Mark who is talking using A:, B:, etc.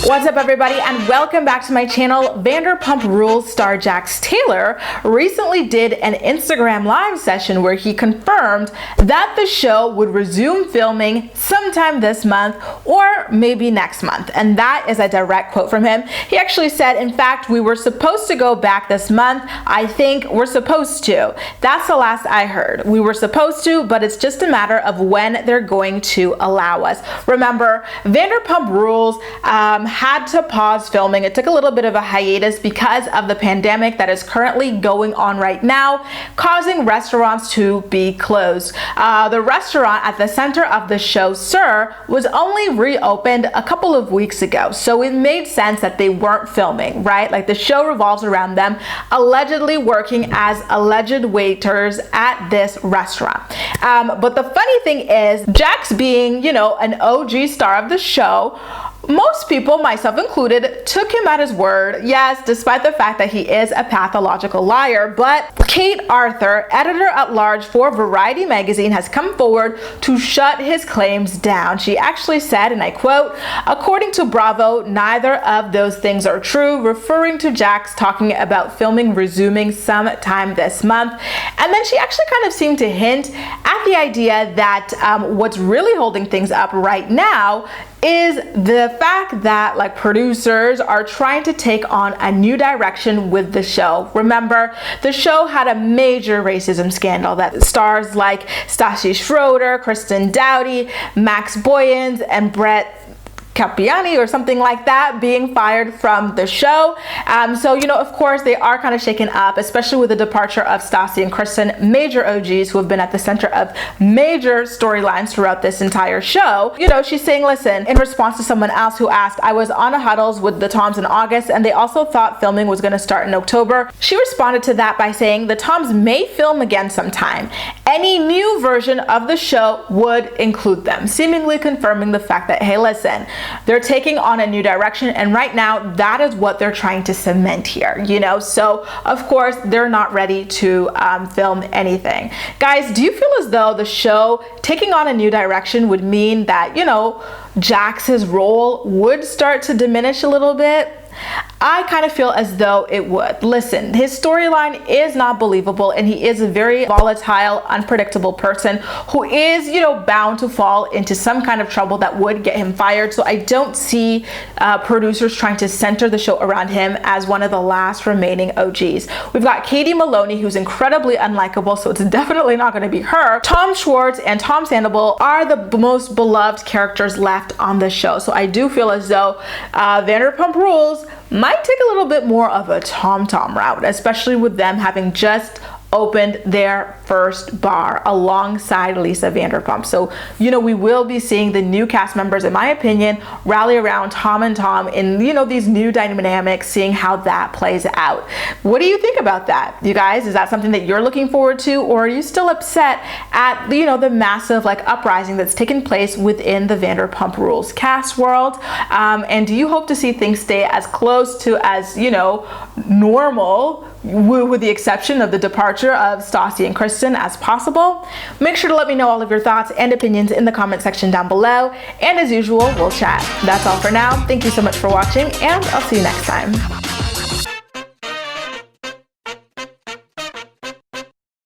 A: What's up, everybody, and welcome back to my channel. Vanderpump Rules star Jax Taylor recently did an Instagram live session where he confirmed that the show would resume filming sometime this month or maybe next month, and that is a direct quote from him. He actually said, in fact, we were supposed to go back this month. I think we're supposed to. That's the last I heard. We were supposed to, but it's just a matter of when they're going to allow us. Remember, Vanderpump Rules had to pause filming. It took a little bit of a hiatus because of the pandemic that is currently going on right now, causing restaurants to be closed. The restaurant at the center of the show, Sir, was only reopened a couple of weeks ago, so it made sense that they weren't filming, right? Like, the show revolves around them allegedly working as alleged waiters at this restaurant. But the funny thing is, Jax being, you know, an OG star of the show, most people, myself included, took him at his word. Yes, despite the fact that he is a pathological liar. But Kate Arthur, editor-at-large for Variety magazine, has come forward to shut his claims down. She actually said, and I quote, "According to Bravo, neither of those things are true," referring to Jax talking about filming resuming sometime this month. And then she actually kind of seemed to hint at the idea that what's really holding things up right now is the fact that, like, producers are trying to take on a new direction with the show. Remember, the show had a major racism scandal that stars like Stassi Schroeder, Kristen Dowdy, Max Boyens, and Brett Capiani or something like that being fired from the show. So, you know, of course, they are kind of shaken up, especially with the departure of Stassi and Kristen, major OGs who have been at the center of major storylines throughout this entire show. You know, she's saying, listen, in response to someone else who asked, "I was on a huddles with the Toms in August, and they also thought filming was going to start in October." She responded to that by saying, "The Toms may film again sometime. Any new version of the show would include them," seemingly confirming the fact that, hey, listen, they're taking on a new direction, and right now that is what they're trying to cement here, you know? So of course they're not ready to film anything. Guys, do you feel as though the show taking on a new direction would mean that, you know, Jax's role would start to diminish a little bit? I kind of feel as though it would. Listen, his storyline is not believable, and he is a very volatile, unpredictable person who is, you know, bound to fall into some kind of trouble that would get him fired. So I don't see producers trying to center the show around him as one of the last remaining OGs. We've got Katie Maloney, who's incredibly unlikable, so it's definitely not going to be her. Tom Schwartz and Tom Sandoval are the most beloved characters left on the show. So I do feel as though Vanderpump Rules might take a little bit more of a Tom route, especially with them having just opened their first bar alongside Lisa Vanderpump. So, you know, we will be seeing the new cast members, in my opinion, rally around Tom and Tom in, you know, these new dynamics, seeing how that plays out. What do you think about that, you guys? Is that something that you're looking forward to, or are you still upset at, you know, the massive, like, uprising that's taken place within the Vanderpump Rules cast world? And do you hope to see things stay as close to as, you know, normal, with the exception of the departure of Stassi and Kristen, as possible? Make sure to let me know all of your thoughts and opinions in the comment section down below, and as usual, we'll chat. That's all for now. Thank you so much for watching, and I'll see you next time.